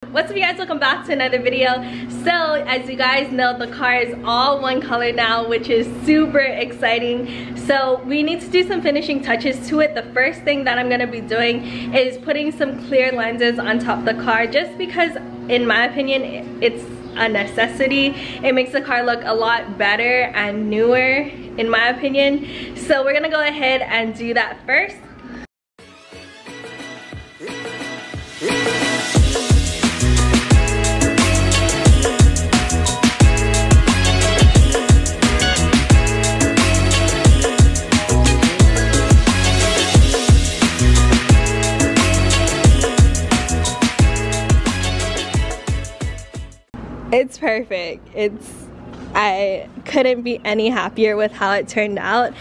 What's up you guys, welcome back to another video. So as you guys know, the car is all one color now, which is super exciting. So we need to do some finishing touches to it. The first thing that I'm going to be doing is putting some clear lenses on top of the car, just because in my opinion it's a necessity. It makes the car look a lot better and newer in my opinion. So we're gonna go ahead and do that first. It's perfect. I couldn't be any happier with how it turned out.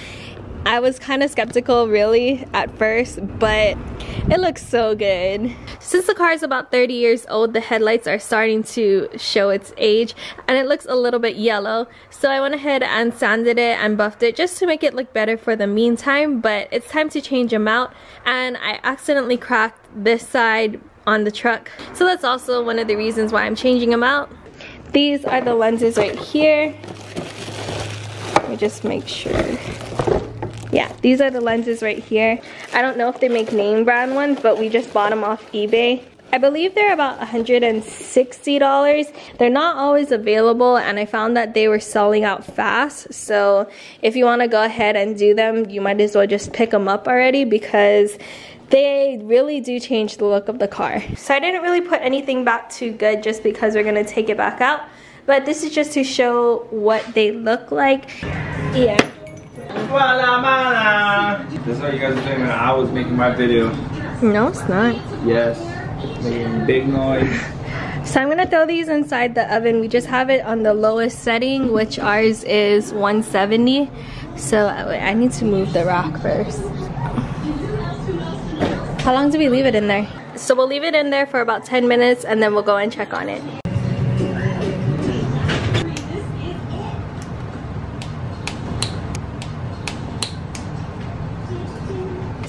I was kind of skeptical really at first, but it looks so good. Since the car is about 30 years old, the headlights are starting to show its age and it looks a little bit yellow. So I went ahead and sanded it and buffed it just to make it look better for the meantime, but it's time to change them out. And I accidentally cracked this side on the truck. So that's also one of the reasons why I'm changing them out. These are the lenses right here. Let me just make sure. Yeah, these are the lenses right here. I don't know if they make name brand ones, but we just bought them off eBay. I believe they're about $160. They're not always available, and I found that they were selling out fast. So if you want to go ahead and do them, you might as well just pick them up already, because they really do change the look of the car. So I didn't really put anything back too good just because we're gonna take it back out. But this is just to show what they look like. Yeah. That's what you guys are doing when I was making my video. No, it's not. Yes. Making big noise. So I'm gonna throw these inside the oven. We just have it on the lowest setting, which ours is 170. So I need to move the rack first. How long do we leave it in there? So we'll leave it in there for about 10 minutes and then we'll go and check on it.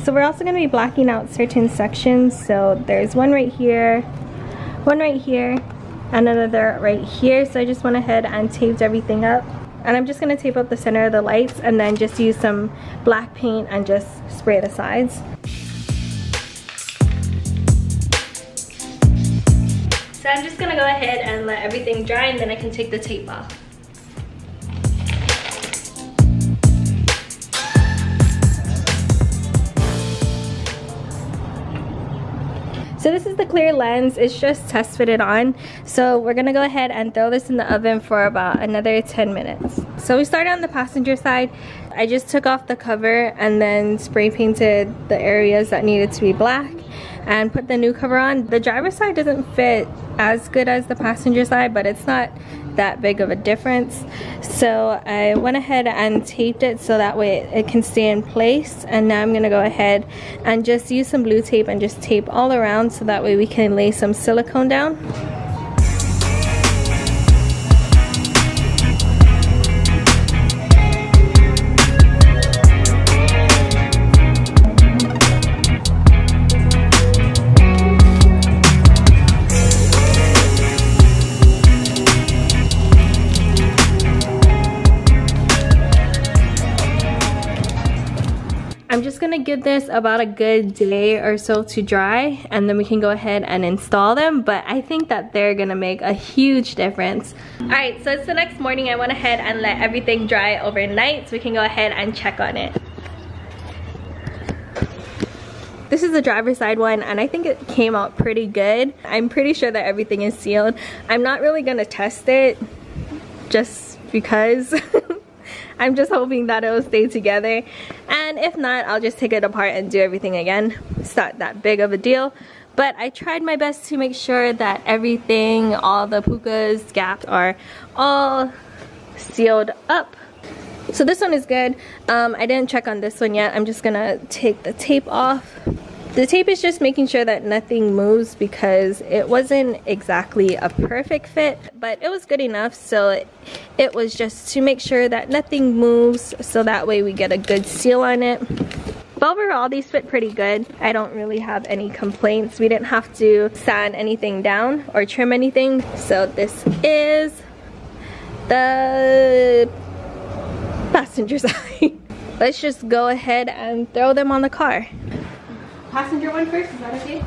So we're also going to be blacking out certain sections. So there's one right here, and another right here. So I just went ahead and taped everything up. And I'm just going to tape up the center of the lights and then just use some black paint and just spray the sides. So I'm just gonna go ahead and let everything dry, and then I can take the tape off. So this is the clear lens. It's just test fitted on. So we're gonna go ahead and throw this in the oven for about another 10 minutes. So we started on the passenger side. I just took off the cover and then spray painted the areas that needed to be black and put the new cover on. The driver's side doesn't fit as good as the passenger side, but it's not that big of a difference. So I went ahead and taped it so that way it can stay in place. And now I'm gonna go ahead and just use some blue tape and just tape all around so that way we can lay some silicone down. I'm just gonna give this about a good day or so to dry, and then we can go ahead and install them, but I think that they're gonna make a huge difference. Alright, so it's the next morning. I went ahead and let everything dry overnight so we can go ahead and check on it. This is the driver's side one, and I think it came out pretty good. I'm pretty sure that everything is sealed. I'm not really gonna test it just because I'm just hoping that it will stay together, and if not, I'll just take it apart and do everything again. It's not that big of a deal, but I tried my best to make sure that everything, all the pukas, gaps are all sealed up. So this one is good. I didn't check on this one yet. I'm just gonna take the tape off. The tape is just making sure that nothing moves because it wasn't exactly a perfect fit, but it was good enough. So it was just to make sure that nothing moves so that way we get a good seal on it. But overall, these fit pretty good. I don't really have any complaints. We didn't have to sand anything down or trim anything. So this is the passenger side. Let's just go ahead and throw them on the car. Passenger one first, is that okay?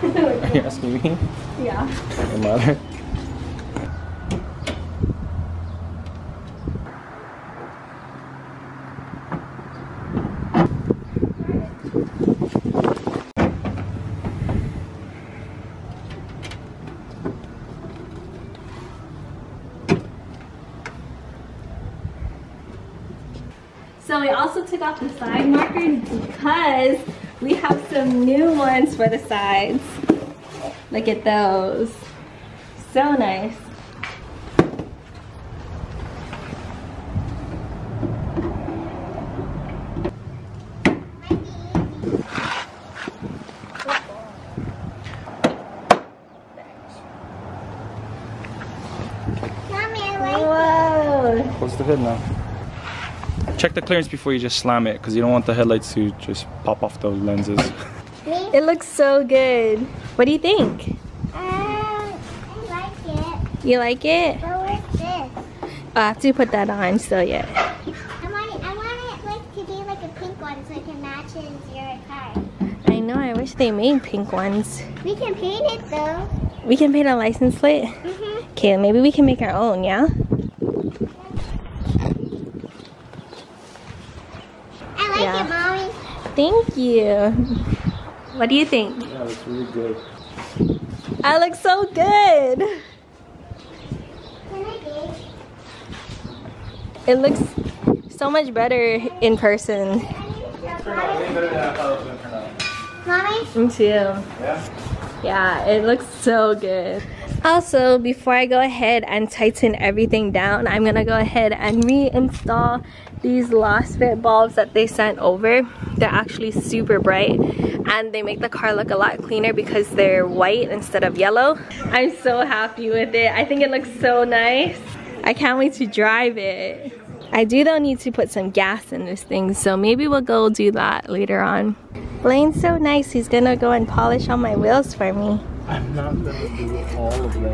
Are you asking me? Yeah. Doesn't matter. So we also took off the side markers because we have some new ones for the sides. Look at those. So nice. Whoa. Close the hood now. Check the clearance before you just slam it, because you don't want the headlights to just pop off those lenses. It looks so good. What do you think? I like it. You like it? But what's this? I have to put that on, so yeah. I want it like to be like a pink one so it can match your car. I know, I wish they made pink ones. We can paint it though. We can paint a license plate? Mm-hmm. Okay, maybe we can make our own, yeah? I like it, Mommy. Thank you. What do you think? Yeah, it's really good. I look so good. Can I do? It looks so much better in person. Mommy? Me too. Yeah? Yeah, it looks so good. Also, before I go ahead and tighten everything down, I'm gonna go ahead and reinstall these lost fit bulbs that they sent over. They're actually super bright and they make the car look a lot cleaner because they're white instead of yellow. I'm so happy with it. I think it looks so nice. I can't wait to drive it. I do though need to put some gas in this thing, so maybe we'll go do that later on. Blaine's so nice, he's gonna go and polish all my wheels for me. I'm not gonna do all of them.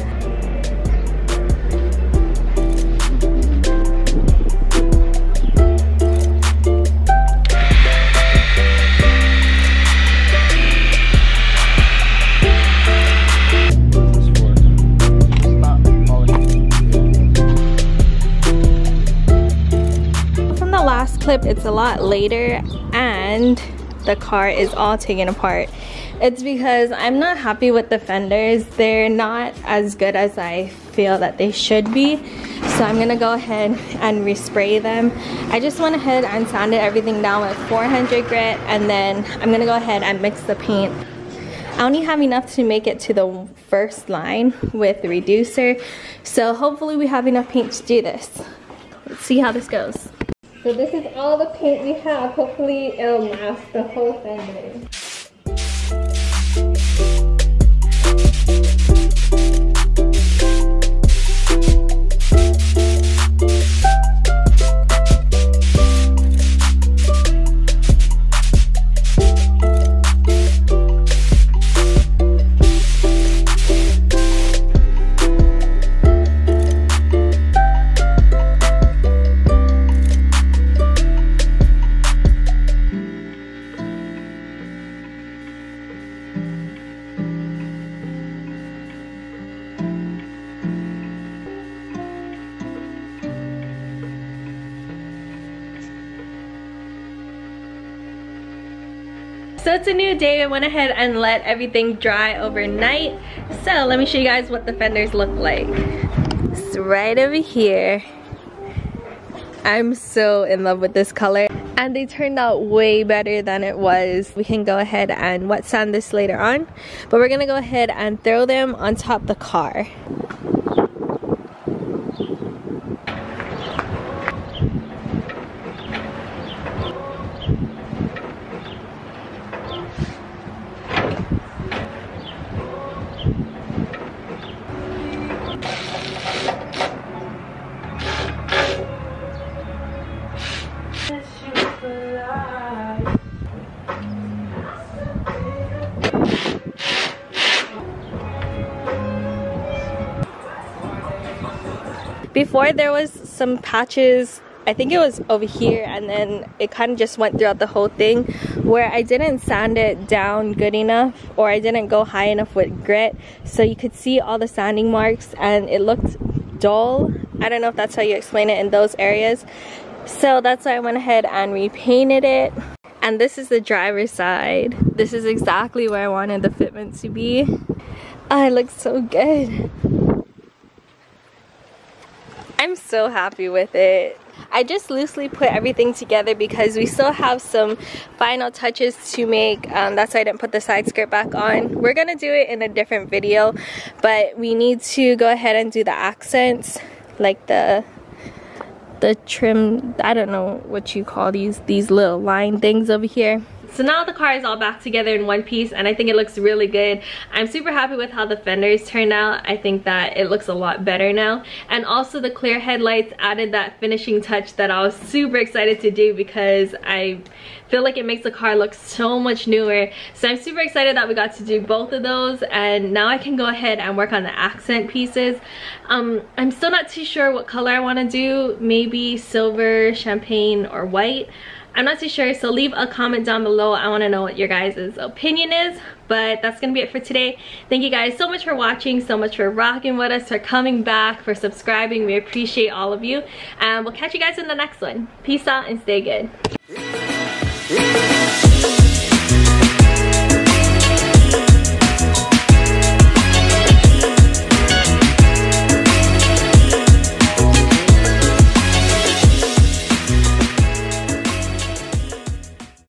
From the last clip, it's a lot later and the car is all taken apart. It's because I'm not happy with the fenders. They're not as good as I feel that they should be. So I'm gonna go ahead and respray them. I just went ahead and sanded everything down with 400 grit, and then I'm gonna go ahead and mix the paint. I only have enough to make it to the first line with the reducer. So hopefully we have enough paint to do this. Let's see how this goes. So this is all the paint we have. Hopefully it'll last the whole fender. So it's a new day. I went ahead and let everything dry overnight. So let me show you guys what the fenders look like. It's right over here. I'm so in love with this color and they turned out way better than it was. We can go ahead and wet sand this later on, but we're gonna go ahead and throw them on top of the car. Before there was some patches, I think it was over here, and then it kind of just went throughout the whole thing where I didn't sand it down good enough, or I didn't go high enough with grit, so you could see all the sanding marks and it looked dull. I don't know if that's how you explain it in those areas. So that's why I went ahead and repainted it. And this is the driver's side. This is exactly where I wanted the fitment to be. Oh, it looks so good. I'm so happy with it. I just loosely put everything together because we still have some final touches to make. That's why I didn't put the side skirt back on. We're gonna do it in a different video, but we need to go ahead and do the accents, like the trim, I don't know what you call these little line things over here. So now the car is all back together in one piece, and I think it looks really good. I'm super happy with how the fenders turned out. I think that it looks a lot better now. And also the clear headlights added that finishing touch that I was super excited to do because I feel like it makes the car look so much newer. So I'm super excited that we got to do both of those, and now I can go ahead and work on the accent pieces. I'm still not too sure what color I want to do. Maybe silver, champagne, or white. I'm not too sure, so leave a comment down below. I want to know what your guys' opinion is. But that's gonna be it for today. Thank you guys so much for watching, so much for rocking with us, for coming back, for subscribing. We appreciate all of you, and we'll catch you guys in the next one. Peace out and stay good.